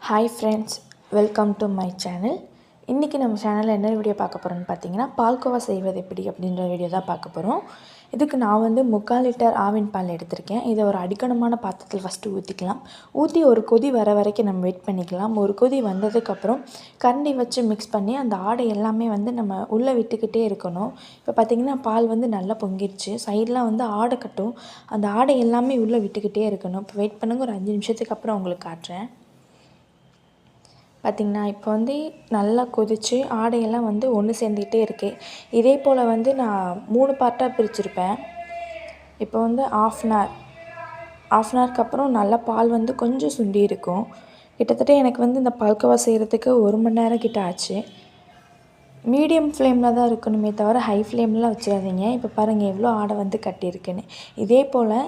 Hi friends, welcome to my channel. இன்றைக்கி நம்ம சேனலில் என்ன வீடியோ பார்க்க போகிறோன்னு பார்த்தீங்கன்னா, பால்கோவா செய்வது எப்படி அப்படின்ற வீடியோ தான் பார்க்க போகிறோம். இதுக்கு நான் 3/4 லிட்டர் ஆவின் பால் எடுத்திருக்கேன். இதை ஒரு அடிக்கனமான பாத்திரத்தில் ஃபஸ்ட்டு ஊற்றிக்கலாம். ஊற்றி ஒரு கொதி வர வரைக்கும் நம்ம வெயிட் பண்ணிக்கலாம். ஒரு கொதி வந்ததுக்கப்புறம் கரண்டி வச்சு மிக்ஸ் பண்ணி அந்த ஆடை எல்லாமே நம்ம உள்ளே விட்டுக்கிட்டே இருக்கணும். இப்போ பார்த்திங்கன்னா பால் நல்லா பொங்கிடுச்சு. சைடெலாம் ஆடை கட்டும். அந்த ஆடை எல்லாமே உள்ளே விட்டுக்கிட்டே இருக்கணும். இப்போ வெயிட் பண்ணுங்கள், ஒரு 5 நிமிஷத்துக்கு அப்புறம் உங்களுக்கு காட்டுறேன். பார்த்திங்கன்னா இப்போ நல்லா கொதித்து ஆடையெல்லாம் ஒன்று சேர்ந்துக்கிட்டே இருக்குது. இதே போல் நான் 3 பார்ட்டாக பிரிச்சுருப்பேன். இப்போ ஆஃப் அன் ஹவருக்கு அப்புறம் நல்லா பால் கொஞ்சம் சுண்டி இருக்கும். கிட்டத்தட்ட எனக்கு இந்த பால்கோவா செய்கிறதுக்கு 1 மணி நேரம் கிட்ட ஆச்சு. மீடியம் ஃப்ளேமில் தான் இருக்கணுமே தவிர ஹை ஃப்ளேம்லாம் வச்சிடாதீங்க. இப்போ பாருங்கள் எவ்வளோ ஆடை கட்டியிருக்குன்னு. இதே போல்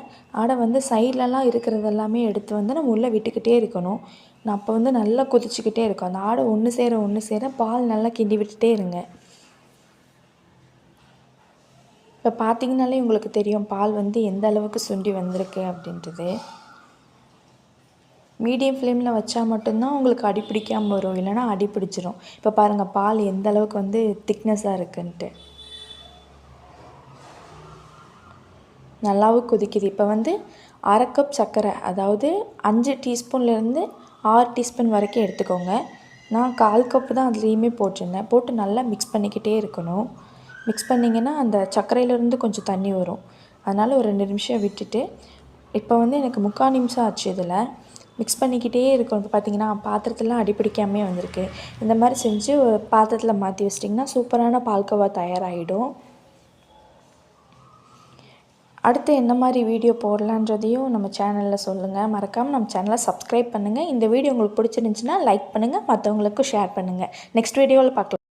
ஆடை சைட்லலாம் இருக்கிறது எல்லாமே எடுத்து நம்ம உள்ளே விட்டுக்கிட்டே இருக்கணும். நான் அப்போ நல்லா கொதிச்சுக்கிட்டே இருக்கும். அந்த ஆடை ஒன்று சேர பால் நல்லா கிண்டி விட்டுட்டே இருங்க. இப்போ பார்த்திங்கனாலே உங்களுக்கு தெரியும் பால் எந்த அளவுக்கு சுண்டி வந்திருக்கு அப்படின்றது. மீடியம் ஃப்ளேமில் வச்சா மட்டும்தான் உங்களுக்கு அடி பிடிக்காமல் வரும், இல்லைனா அடி பிடிச்சிரும். இப்போ பாருங்கள் பால் எந்த அளவுக்கு திக்னஸாக இருக்குன்ட்டு. நல்லாவும் கொதிக்குது. இப்போ 1/2 கப் சர்க்கரை, அதாவது 5 டீஸ்பூன்லேருந்து 6 டீஸ்பூன் வரைக்கும் எடுத்துக்கோங்க. நான் 1/4 கப்பு தான் அதுலேயுமே போட்டிருந்தேன். போட்டு நல்லா மிக்ஸ் பண்ணிக்கிட்டே இருக்கணும். மிக்ஸ் பண்ணிங்கன்னா அந்த சர்க்கரையிலேருந்து கொஞ்சம் தண்ணி வரும். அதனால் ஒரு 2 நிமிஷம் விட்டுட்டு, இப்போ எனக்கு 3/4 நிமிஷம் ஆச்சு. இதில் மிக்ஸ் பண்ணிக்கிட்டே இருக்கணும். இப்போ பார்த்திங்கன்னா பாத்திரத்துலாம் அடி பிடிக்காமே வந்திருக்கு. இந்த மாதிரி செஞ்சு ஒரு பாத்திரத்தில் மாற்றி வச்சிட்டிங்கன்னா சூப்பரான பால்கோவா தயாராகிடும். அடுத்து என்ன மாதிரி வீடியோ போடலான்றதையும் நம்ம சேனலில் சொல்லுங்கள். மறக்காமல் நம்ம சேனலை சப்ஸ்கிரைப் பண்ணுங்கள். இந்த வீடியோ உங்களுக்கு பிடிச்சிருந்துச்சின்னா லைக் பண்ணுங்கள், மற்றவங்களுக்கும் ஷேர் பண்ணுங்கள். நெக்ஸ்ட் வீடியோவில் பார்க்கலாம்.